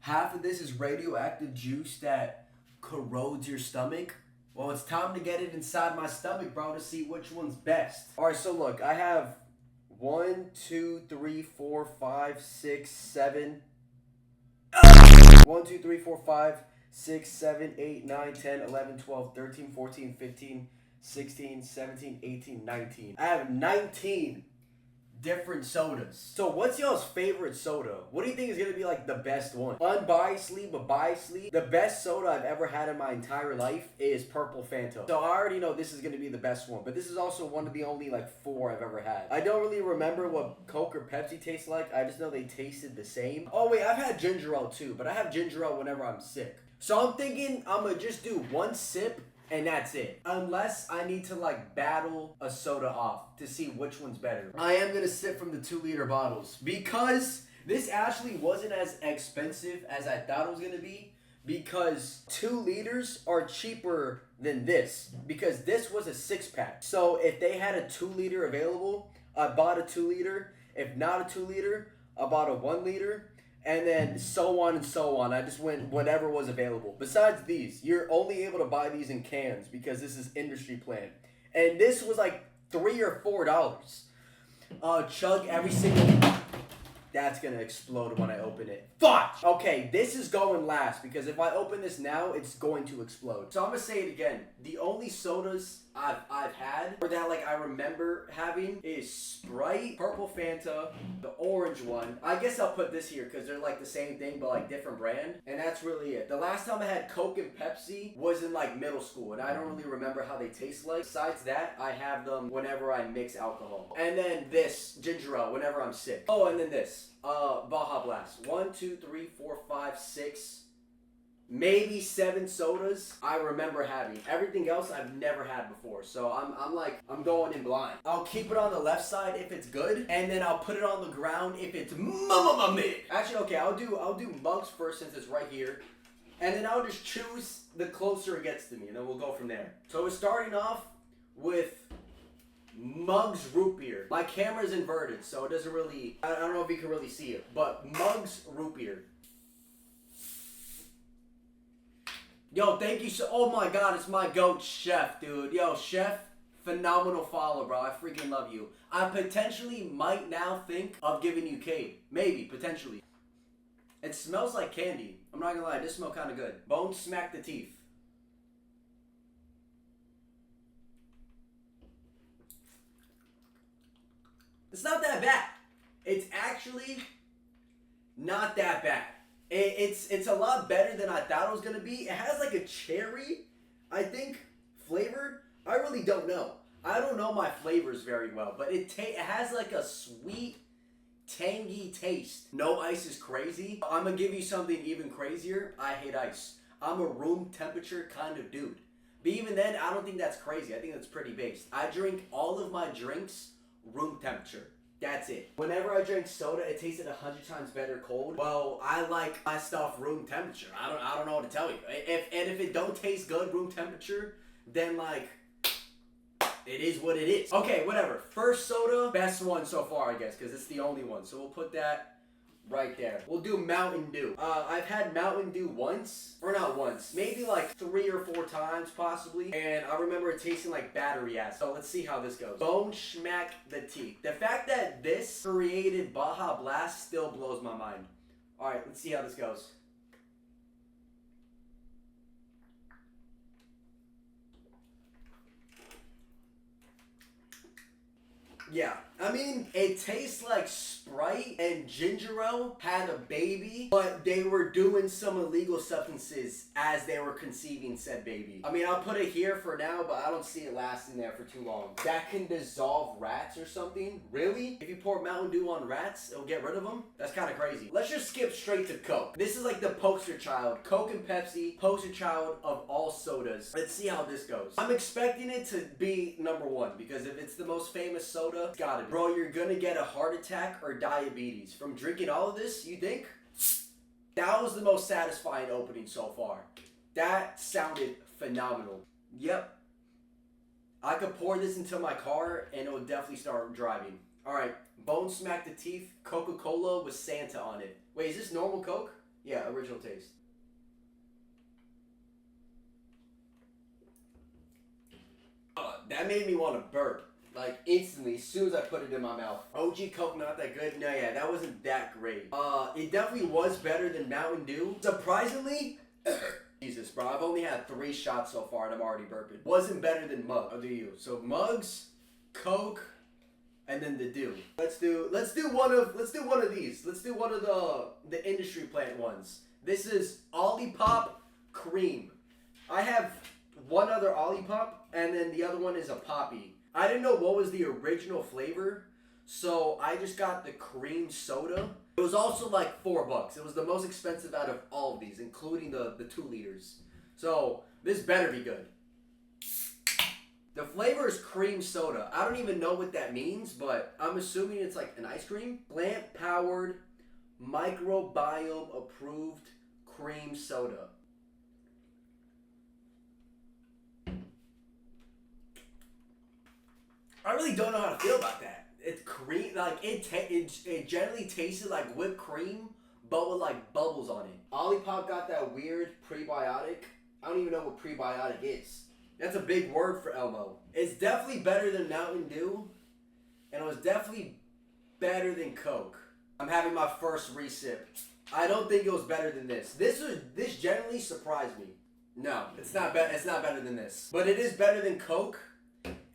half of this is radioactive juice that corrodes your stomach. Well, it's time to get it inside my stomach, bro, to see which one's best. All right, so look, I have 1, 2, 3, 4, 5, 6, 7. 1, 2, 3, 4, 5, 6, 7, 8, 9, 10, 11, 12, 13, 14, 15, 16, 17, 18, 19. I have 19 different sodas. So what's y'all's favorite soda? What do you think is gonna be like the best one? Unbiasedly, but biasedly, the best soda I've ever had in my entire life is Purple Fanta. So I already know this is gonna be the best one, but this is also one of the only like 4 I've ever had. I don't really remember what Coke or Pepsi tastes like. I just know they tasted the same. Oh wait, I've had ginger ale too, but I have ginger ale whenever I'm sick. So I'm thinking I'm gonna just do 1 sip and that's it. Unless I need to like battle a soda off to see which one's better. I am gonna sip from the 2-liter bottles because this actually wasn't as expensive as I thought it was gonna be, because 2 liters are cheaper than this, because this was a 6-pack. So if they had a 2-liter available, I bought a 2-liter. If not a 2-liter, I bought a 1-liter. And then so on and so on. I just went whatever was available. Besides these, you're only able to buy these in cans because this is industry plan. And this was like $3 or $4. Chug every single... That's gonna explode when I open it. Fuck! Okay, this is going last because if I open this now, it's going to explode. So I'm gonna say it again. The only sodas I've had, or that like I remember having, is Sprite, Purple Fanta, the orange one. I guess I'll put this here because they're like the same thing but like different brand. And that's really it. The last time I had Coke and Pepsi was in like middle school, and I don't really remember how they taste like. Besides that, I have them whenever I mix alcohol. And then this, ginger ale, whenever I'm sick. Oh, and then this. Baja Blast. 1, 2, 3, 4, 5, 6, maybe 7 sodas I remember having. Everything else I've never had before. So I'm going in blind. I'll keep it on the left side if it's good, and then I'll put it on the ground if it's mid. Actually, okay, I'll do mugs first since it's right here. And then I'll just choose the closer it gets to me, and then we'll go from there. So we're starting off with Mugs root beer. My camera's inverted, so it doesn't really... I don't know if you can really see it, but Mugs root beer. Yo, thank you so... Oh my god, it's my goat, Chef, dude. Yo, Chef, phenomenal follow, bro. I freaking love you. I potentially might now think of giving you cake. Maybe, potentially. It smells like candy. I'm not gonna lie, this smells kind of good. Bone smack the teeth. It's not that bad. It's actually not that bad. It's a lot better than I thought it was gonna be. It has like a cherry, I think, flavor. I really don't know. I don't know my flavors very well, but it has like a sweet, tangy taste. No ice is crazy. I'm gonna give you something even crazier. I hate ice. I'm a room temperature kind of dude. But even then, I don't think that's crazy. I think that's pretty based. I drink all of my drinks room temperature. That's it. Whenever I drink soda, it tasted 100 times better cold. Well, I like my stuff room temperature. I don't know what to tell you. If it don't taste good room temperature, then like it is what it is. Okay, whatever. First soda, best one so far, I guess, because it's the only one. So we'll put that right there. We'll do Mountain Dew. I've had Mountain Dew once, or not once, maybe like 3 or 4 times possibly, and I remember it tasting like battery acid. So let's see how this goes. Bone smack the teeth. The fact that this created Baja Blast still blows my mind. Alright, let's see how this goes. Yeah, I mean, it tastes like Sprite and ginger ale had a baby, but they were doing some illegal substances as they were conceiving said baby. I mean, I'll put it here for now, but I don't see it lasting there for too long. That can dissolve rats or something? Really? If you pour Mountain Dew on rats, it'll get rid of them? That's kind of crazy. Let's just skip straight to Coke. This is like the poster child. Coke and Pepsi, poster child of all sodas. Let's see how this goes. I'm expecting it to be number 1, because if it's the most famous soda, it's gotta be. Bro, you're gonna get a heart attack or diabetes from drinking all of this, you think? That was the most satisfying opening so far. That sounded phenomenal. Yep. I could pour this into my car and it would definitely start driving. Alright, Bone Smack the Teeth, Coca-Cola with Santa on it. Wait, is this normal Coke? Yeah, original taste. That made me want to burp. Like instantly, as soon as I put it in my mouth. OG Coke not that good? No, yeah, that wasn't that great. It definitely was better than Mountain Dew. Surprisingly, Jesus, bro, I've only had 3 shots so far and I'm already burping. Wasn't better than Mug. I'll do you. So Mugs, Coke, and then the Dew. Let's do one of these. Let's do one of the industry plant ones. This is Olipop Cream. I have one other Olipop, and then the other one is a Poppy. I didn't know what was the original flavor, so I just got the cream soda. It was also like $4. It was the most expensive out of all of these, including the 2 liters. So this better be good. The flavor is cream soda. I don't even know what that means, but I'm assuming it's like an ice cream. Plant-powered, microbiome-approved cream soda. I really don't know how to feel about that. It's cream, like it generally tasted like whipped cream, but with like bubbles on it. Olipop got that weird prebiotic. I don't even know what prebiotic is. That's a big word for Elmo. It's definitely better than Mountain Dew, and it was definitely better than Coke. I'm having my first re-sip. I don't think it was better than this. This generally surprised me. No, it's not better than this, but it is better than Coke.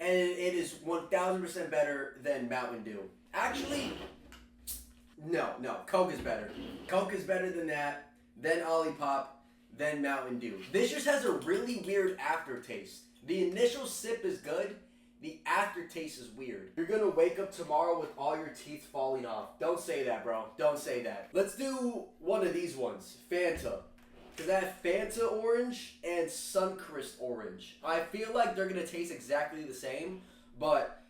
And it is 1000% better than Mountain Dew. Actually, no, Coke is better. Coke is better than that, then Olipop, then Mountain Dew. This just has a really weird aftertaste. The initial sip is good, the aftertaste is weird. You're gonna wake up tomorrow with all your teeth falling off. Don't say that, bro. Don't say that. Let's do one of these ones, Fanta. Because I have Fanta orange and Suncrest orange. I feel like they're going to taste exactly the same, but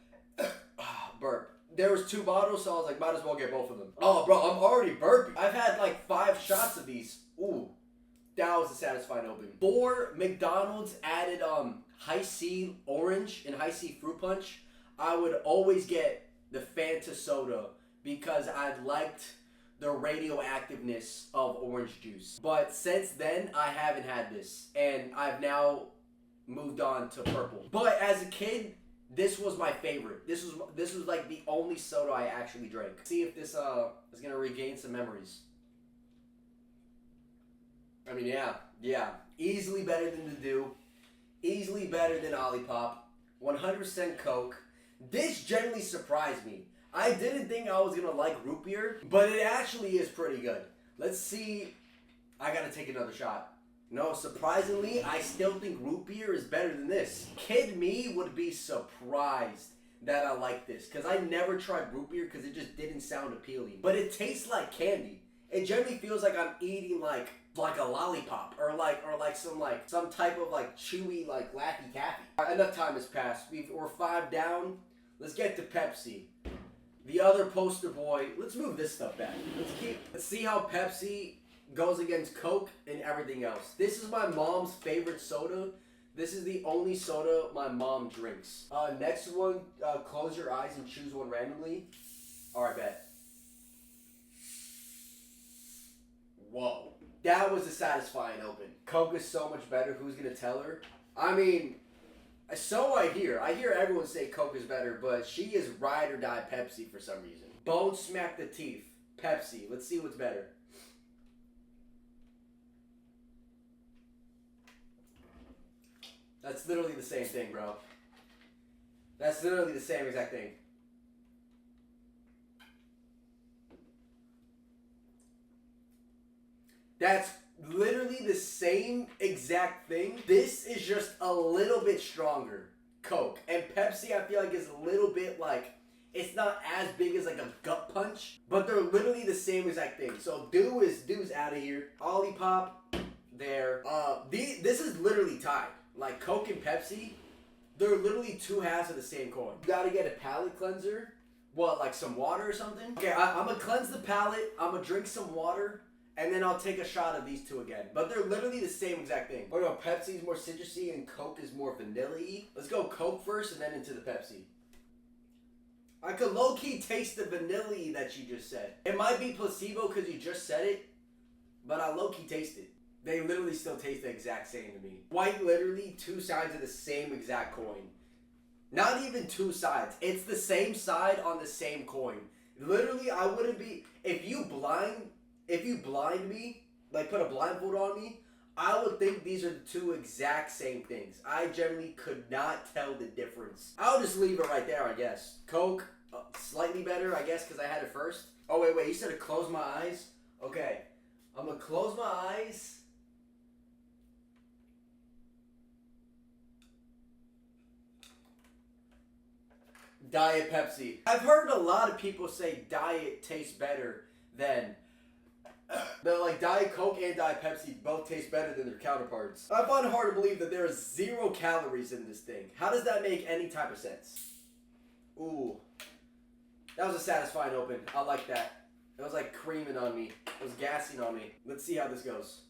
burp. There was 2 bottles, so I was like, might as well get both of them. Oh, bro, I'm already burping. I've had like 5 shots of these. Ooh, that was a satisfying opening. 4 McDonald's added Hi-C orange and Hi-C fruit punch. I would always get the Fanta soda because I liked the radioactiveness of orange juice. But since then, I haven't had this, and I've now moved on to purple. But as a kid, this was my favorite. This was like the only soda I actually drank. See if this is gonna regain some memories. I mean, yeah, easily better than the Dew, easily better than Olipop, 100% Coke. This generally surprised me. I didn't think I was gonna like root beer, but it actually is pretty good. Let's see. I gotta take another shot. No, surprisingly, I still think root beer is better than this. Kid me would be surprised that I like this, because I never tried root beer because it just didn't sound appealing. But it tastes like candy. It generally feels like I'm eating like a lollipop or some type of like chewy like Laffy Taffy. Right, enough time has passed. We're 5 down. Let's get to Pepsi. The other poster boy. Let's move this stuff back. Let's see how Pepsi goes against Coke and everything else. This is my mom's favorite soda. This is the only soda my mom drinks. Next one, close your eyes and choose one randomly. Alright, bet. Whoa. That was a satisfying open. Coke is so much better. Who's gonna tell her? I mean, so I hear everyone say Coke is better, but she is ride or die Pepsi for some reason. Bone smack the teeth. Pepsi. Let's see what's better. That's literally the same thing, bro. That's literally the same exact thing. That's literally the same exact thing. This is just a little bit stronger. Coke. And Pepsi, I feel like, is a little bit like, it's not as big as like a gut punch, but they're literally the same exact thing. So Dew's out of here. Olipop, there. This is literally tied. Like Coke and Pepsi, they're literally 2 halves of the same coin. You gotta get a palate cleanser. What, like some water or something? Okay, I'm gonna cleanse the palate. I'm gonna drink some water. And then I'll take a shot of these 2 again. But they're literally the same exact thing. Oh no, Pepsi is more citrusy and Coke is more vanilla-y. Let's go Coke first and then into the Pepsi. I could low-key taste the vanilla-y that you just said. It might be placebo because you just said it. but I low-key taste it. They literally still taste the exact same to me. Quite literally, two sides of the same exact coin. Not even two sides. It's the same side on the same coin. Literally, I wouldn't be... If you blind me, like put a blindfold on me, I would think these are the two exact same things. I generally could not tell the difference. I'll just leave it right there, I guess. Coke, slightly better, I guess, because I had it first. Oh, wait, you said to close my eyes? Okay. I'm going to close my eyes. Diet Pepsi. I've heard a lot of people say Diet tastes better than... But like Diet Coke and Diet Pepsi both taste better than their counterparts. I find it hard to believe that there are 0 calories in this thing. How does that make any type of sense? Ooh. That was a satisfying open. I like that. It was like creaming on me. It was gassing on me. Let's see how this goes.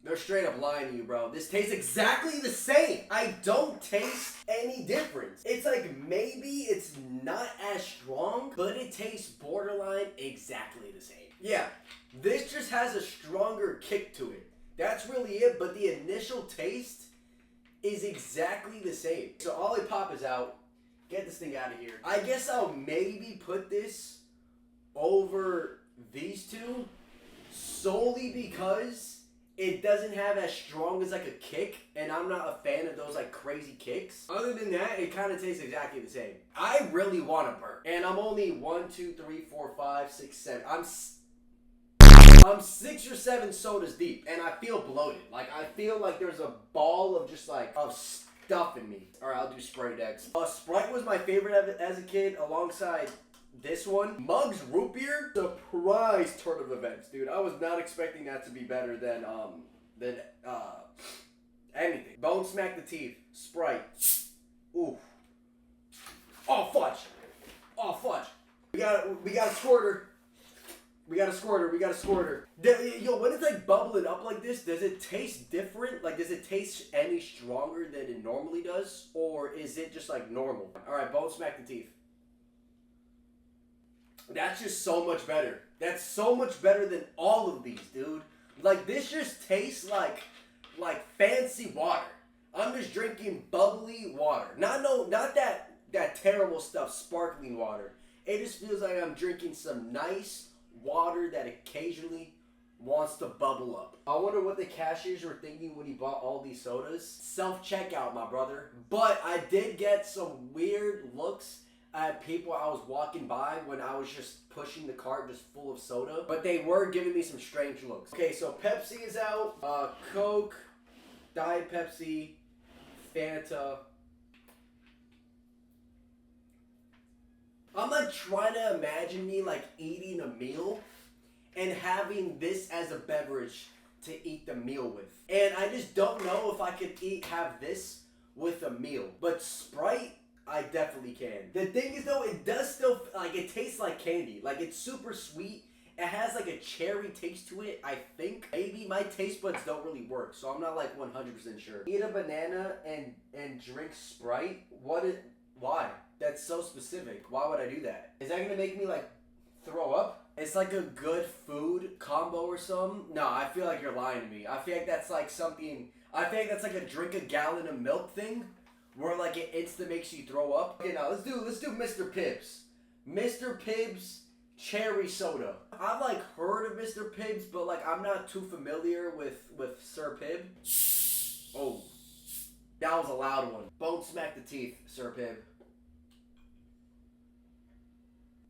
They're straight up lying to you, bro. This tastes exactly the same. I don't taste any difference. It's like maybe it's not as strong, but it tastes borderline exactly the same. Yeah, this just has a stronger kick to it. That's really it, but the initial taste is exactly the same. So Olipop is out. Get this thing out of here. I guess I'll maybe put this over these two solely because it doesn't have as strong as like a kick, and I'm not a fan of those like crazy kicks. Other than that, it kind of tastes exactly the same. I really want to burp, and I'm only 1, 2, 3, 4, 5, 6, 7. I'm 6 or 7 sodas deep, and I feel bloated. Like I feel like there's a ball of just like of stuff in me. All right, I'll do Sprite next. Sprite was my favorite as a kid, alongside this one. Muggs Root Beer, surprise turn of events, dude. I was not expecting that to be better than anything. Bone Smack the Teeth, Sprite. Ooh. Oh fudge. Oh fudge. We got a squirter. We got a squirter. Yo, when it's like bubbling up like this, does it taste different? Like, does it taste any stronger than it normally does? Or is it just like normal? Alright, Bone Smack the Teeth. That's just so much better. That's so much better than all of these, dude. Like, this just tastes like fancy water. I'm just drinking bubbly water. Not that terrible stuff, sparkling water. It just feels like I'm drinking some nice water that occasionally wants to bubble up. I wonder what the cashiers were thinking when he bought all these sodas. Self-checkout, my brother. But I did get some weird looks at people I was walking by when I was just pushing the cart just full of soda. But they were giving me some strange looks. Okay, so Pepsi is out. Coke, Diet Pepsi, Fanta. I'm like trying to imagine me like eating a meal and having this as a beverage to eat the meal with. And I just don't know if I could have this with a meal. But Sprite, I definitely can. The thing is though, it does still, like it tastes like candy. Like it's super sweet. It has like a cherry taste to it, I think. Maybe my taste buds don't really work, so I'm not like 100% sure. Eat a banana and drink Sprite? Why? That's so specific. Why would I do that? Is that gonna make me like throw up? It's like a good food combo or something. No, I feel like you're lying to me. I feel like that's like something, I feel like that's like a drink a gallon of milk thing where like it insta makes you throw up. Okay, now let's do Mr. Pibbs. Mr. Pibbs cherry soda. I've like heard of Mr. Pibbs, but like I'm not too familiar with Sir Pibb. Oh, that was a loud one. Bone Smack the Teeth, Sir Pibb.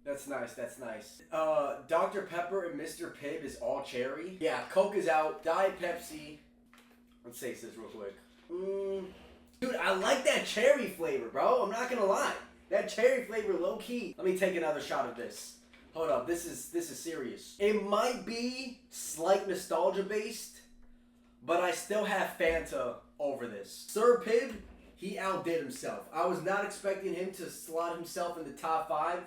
That's nice, that's nice. Dr. Pepper and Mr. Pibb is all cherry. Yeah, Coke is out. Diet Pepsi. Let's taste this real quick. Dude, I like that cherry flavor, bro. I'm not gonna lie. That cherry flavor, low key. Let me take another shot of this. Hold up, this is serious. It might be slight nostalgia based, but I still have Fanta over this. Sir Pibb, he outdid himself. I was not expecting him to slot himself in the top 5.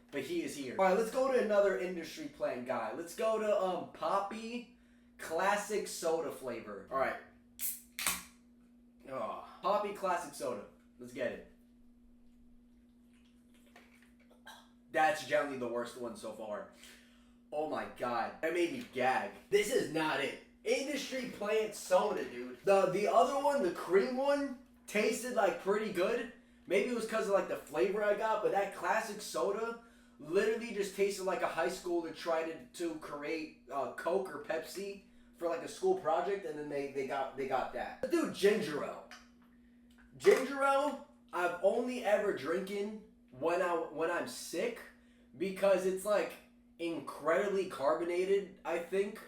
But he is here. Alright, let's go to another industry plant guy. Let's go to Poppy Classic Soda flavor. Alright. Oh, Poppy Classic Soda. Let's get it. That's generally the worst one so far. Oh my god, that made me gag. This is not it. Industry plant soda, dude. The other one, the cream one, tasted like pretty good. Maybe it was because of like the flavor I got, but that classic soda literally just tasted like a high schooler tried to create Coke or Pepsi for like a school project, and then they got that. Let's do ginger ale. Ginger ale, I've only ever drinking when I'm sick, because it's like incredibly carbonated, I think.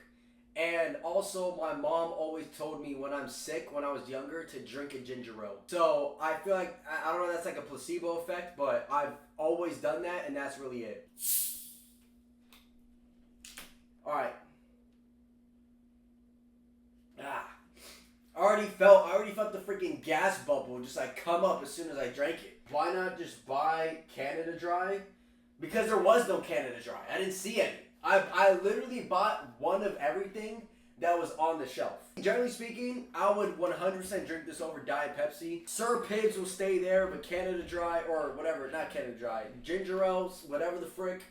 And also, my mom always told me when I'm sick, when I was younger, to drink a ginger ale. So I feel like, I don't know, that's like a placebo effect, but I've always done that, and that's really it. Alright. I already felt the freaking gas bubble just like come up as soon as I drank it. Why not just buy Canada Dry? Because there was no Canada Dry. I didn't see any. I literally bought one of everything that was on the shelf. Generally speaking, I would 100% drink this over Diet Pepsi. Sir Pibbs will stay there, but Canada Dry, or whatever, not Canada Dry, ginger ales, whatever the frick,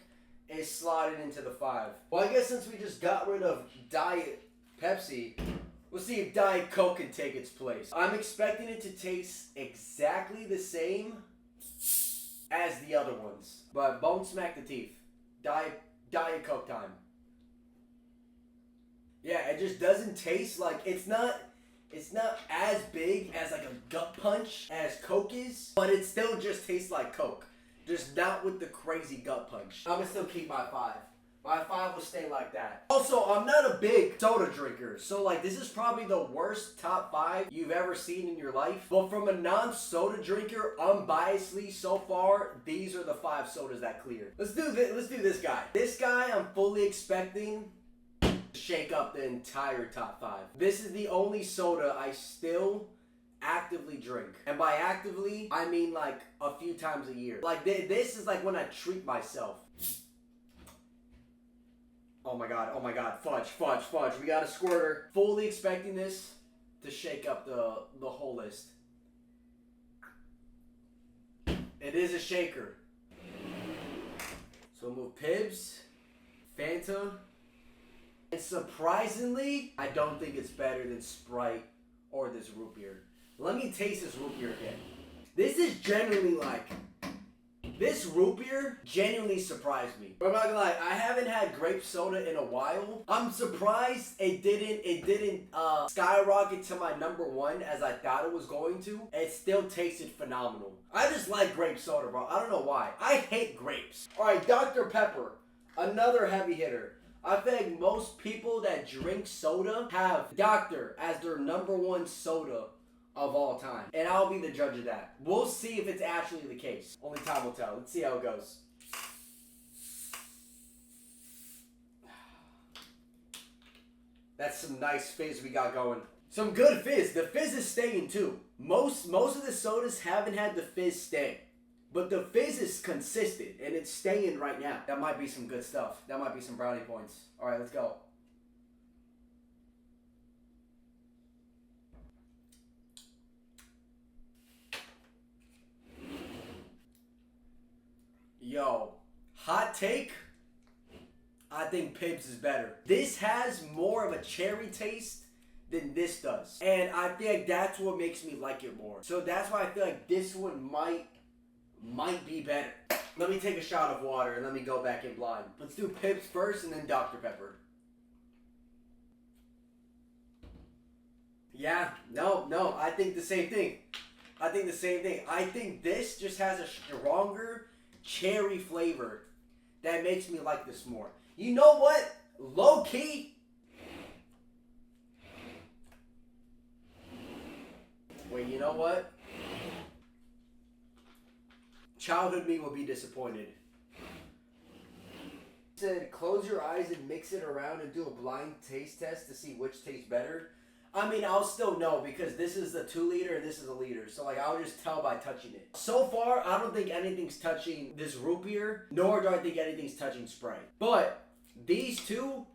is slotted into the 5. Well, I guess since we just got rid of Diet Pepsi, we'll see if Diet Coke can take its place. I'm expecting it to taste exactly the same as the other ones, but bone smack the teeth. Diet Coke time. Yeah, it just doesn't taste like, it's not as big as like a gut punch as Coke is, but it still just tastes like Coke. Just not with the crazy gut punch. I'm gonna still keep my 5. My 5 will stay like that. Also, I'm not a big soda drinker, so like this is probably the worst top 5 you've ever seen in your life. But from a non-soda drinker, unbiasedly so far, these are the 5 sodas that clear. Let's do this guy. This guy I'm fully expecting to shake up the entire top 5. This is the only soda I still actively drink. And by actively, I mean like a few times a year. Like this is like when I treat myself. Oh my god, fudge. We got a squirter. Fully expecting this to shake up the whole list. It is a shaker. So we'll move Pibbs, Fanta, and surprisingly, I don't think it's better than Sprite or this root beer. Let me taste this root beer again. This is genuinely like, this root beer genuinely surprised me. But I'm not gonna lie, I haven't had grape soda in a while. I'm surprised it didn't skyrocket to my number 1 as I thought it was going to. It still tasted phenomenal. I just like grape soda, bro. I don't know why. I hate grapes. Alright, Dr. Pepper. Another heavy hitter. I think most people that drink soda have Dr. as their number 1 soda of all time. And I'll be the judge of that. We'll see if it's actually the case. Only time will tell. Let's see how it goes. That's some nice fizz we got going. Some good fizz. The fizz is staying too. Most of the sodas haven't had the fizz stay. But the fizz is consistent and it's staying right now. That might be some good stuff. That might be some brownie points. Alright, let's go. Yo, hot take, I think Pibbs is better. This has more of a cherry taste than this does. And I feel like that's what makes me like it more. So that's why I feel like this one might be better. Let me take a shot of water and let me go back in blind. Let's do Pibbs first and then Dr. Pepper. Yeah, no, I think the same thing. I think this just has a stronger cherry flavor that makes me like this more. You know what? Low key. Wait, you know what? Childhood me will be disappointed. Said close your eyes and mix it around and do a blind taste test to see which tastes better. I mean, I'll still know because this is the 2 liter and this is a liter. So, like, I'll just tell by touching it. So far, I don't think anything's touching this root beer, nor do I think anything's touching Sprite. But these two,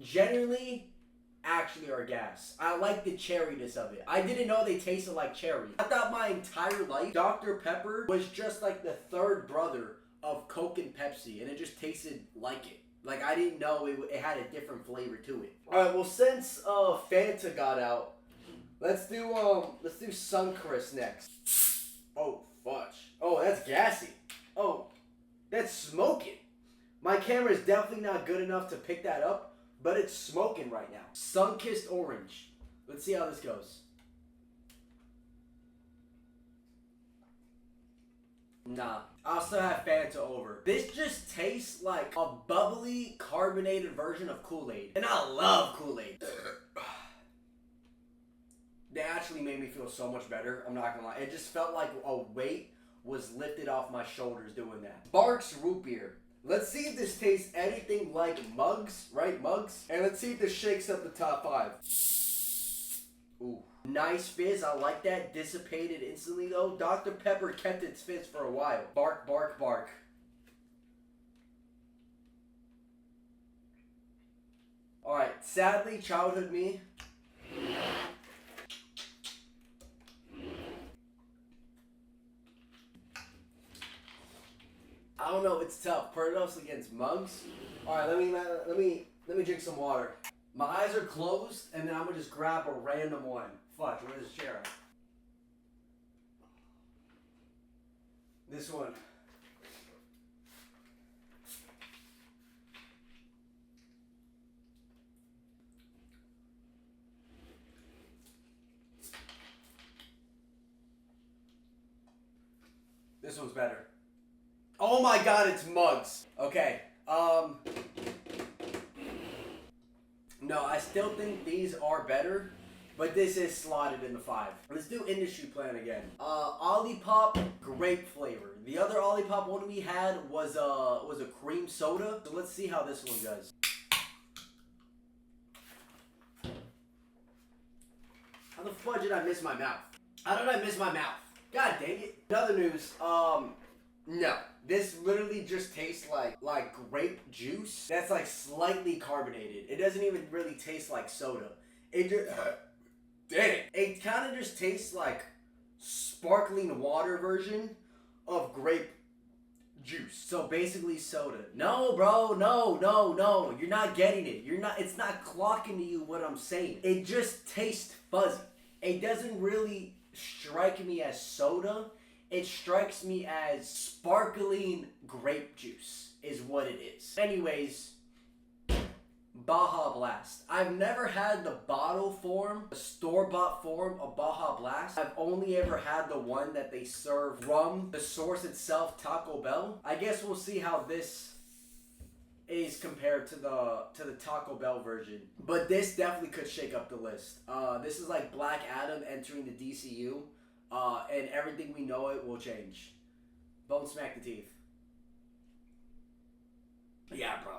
genuinely, actually are gas. I like the cherryness of it. I didn't know they tasted like cherry. I thought my entire life, Dr. Pepper was just like the 3rd brother of Coke and Pepsi, and it just tasted like it. Like, I didn't know it had a different flavor to it. All right, well, since Fanta got out, let's do Suncrest next. Oh, fudge. Oh, that's gassy. Oh, that's smoking. My camera is definitely not good enough to pick that up, but it's smoking right now. Sunkissed orange. Let's see how this goes. Nah, I'll still have Fanta over. This just tastes like a bubbly, carbonated version of Kool-Aid. And I love Kool-Aid. They actually made me feel so much better. I'm not gonna lie. It just felt like a weight was lifted off my shoulders doing that. Barks Root Beer. Let's see if this tastes anything like Mugs, right? Mugs. And let's see if this shakes up the top 5. Ooh. Nice fizz, I like that. Dissipated instantly though. Dr. Pepper kept its fizz for a while. Bark, bark, bark. Alright, sadly, childhood me. I don't know, it's tough. Perdos against Mugs. Alright, let me drink some water. My eyes are closed, and then I'm gonna just grab a random one. Fudge, where's this chair at? This one. This one's better. Oh my god, it's Mugs. Okay, no, I still think these are better, but this is slotted in the 5. Let's do Industry Plan again. Olipop grape flavor. The other Olipop one we had was a cream soda. So let's see how this one goes. How the fudge did I miss my mouth? How did I miss my mouth? God dang it. In other news, no. This literally just tastes like grape juice that's like slightly carbonated. It doesn't even really taste like soda. It just, dang it. It kind of just tastes like sparkling water version of grape juice. So basically soda. No, bro, no. You're not getting it. It's not clocking to you what I'm saying. It just tastes fuzzy. It doesn't really strike me as soda. It strikes me as sparkling grape juice is what it is. Anyways, Baja Blast. I've never had the bottle form, the store-bought form of Baja Blast. I've only ever had the one that they serve from the source itself, Taco Bell. I guess we'll see how this is compared to the Taco Bell version. But this definitely could shake up the list. This is like Black Adam entering the DCU. And everything we know it will change. Bone smack the teeth. Yeah, bro.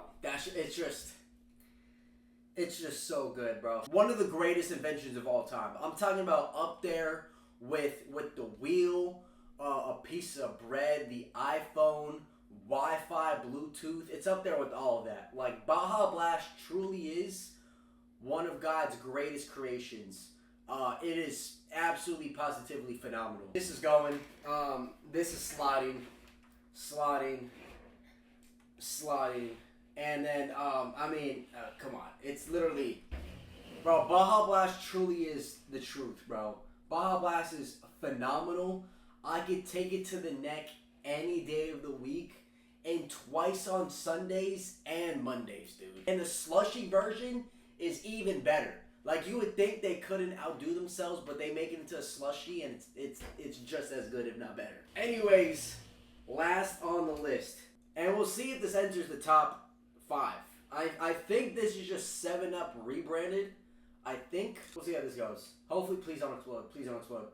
It's just so good, bro. One of the greatest inventions of all time. I'm talking about up there with the wheel, a piece of bread, the iPhone, Wi-Fi, Bluetooth. It's up there with all of that. Like, Baja Blast truly is one of God's greatest creations. It is absolutely positively phenomenal. This is going, this is sliding, and then, come on. It's literally, bro, Baja Blast truly is the truth, bro. Baja Blast is phenomenal. I could take it to the neck any day of the week, and twice on Sundays and Mondays, dude. And the slushy version is even better. Like, you would think they couldn't outdo themselves, but they make it into a slushie, and it's just as good, if not better. Anyways, last on the list, and we'll see if this enters the top 5. I think this is just 7-Up rebranded. I think. We'll see how this goes. Hopefully, please don't explode. Please don't explode.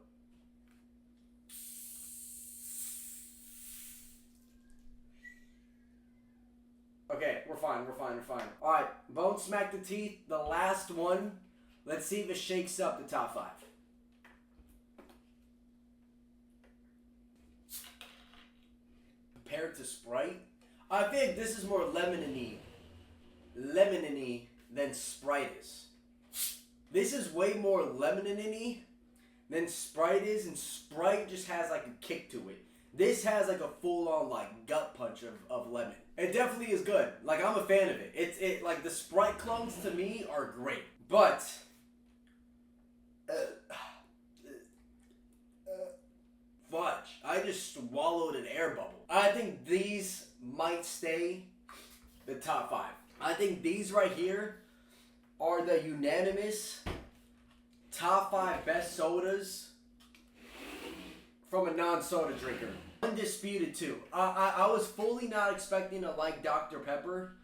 Okay, we're fine. All right, Bone Smack the Teeth, the last one. Let's see if it shakes up the top 5. Compared to Sprite, I think this is more lemony than Sprite is. This is way more lemony than Sprite is, and Sprite just has like a kick to it. This has like a full on like gut punch of lemon. It definitely is good. Like I'm a fan of it. It like the Sprite clones to me are great, but fudge. I just swallowed an air bubble. I think these might stay the top 5. I think these right here are the unanimous top 5 best sodas from a non-soda drinker. Undisputed too. I was fully not expecting to like Dr. Pepper.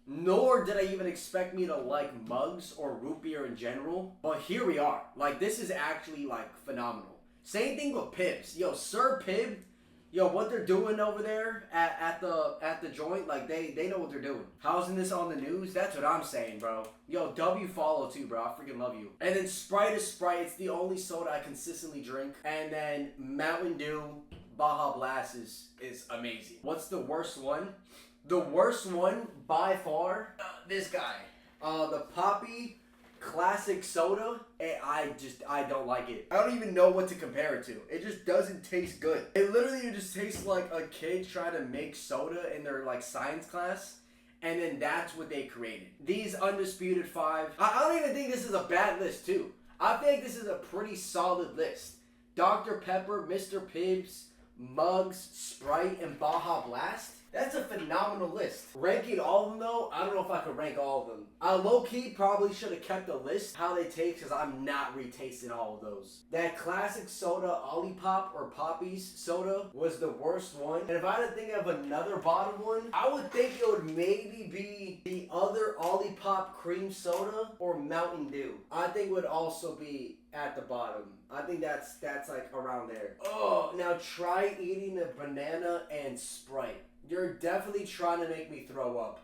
Nor did I even expect me to like mugs or root beer in general. But here we are. Like, this is actually, like, phenomenal. Same thing with Pibbs. Yo, Sir Pibb, yo, what they're doing over there at the joint, like, they know what they're doing. How's this on the news? That's what I'm saying, bro. Yo, W follow too, bro. I freaking love you. And then Sprite is Sprite. It's the only soda I consistently drink. And then Mountain Dew Baja Blast is amazing. What's the worst one? The worst one, by far, this guy. The Poppy Classic Soda. I don't like it. I don't even know what to compare it to. It just doesn't taste good. It literally just tastes like a kid trying to make soda in their, like, science class. And then that's what they created. These Undisputed 5. I don't even think this is a bad list, too. I think this is a pretty solid list. Dr. Pepper, Mr. Pibbs, Mugs, Sprite, and Baja Blast. That's a phenomenal list. Ranking all of them, though, I don't know if I could rank all of them. Low-key probably should have kept a list how they taste, because I'm not retasting all of those. That classic soda, Olipop or Poppy's soda, was the worst one. And if I had to think of another bottom one, I would think it would maybe be the other Olipop cream soda or Mountain Dew. I think would also be at the bottom. I think that's like around there. Oh, now try eating a banana and Sprite. You're definitely trying to make me throw up.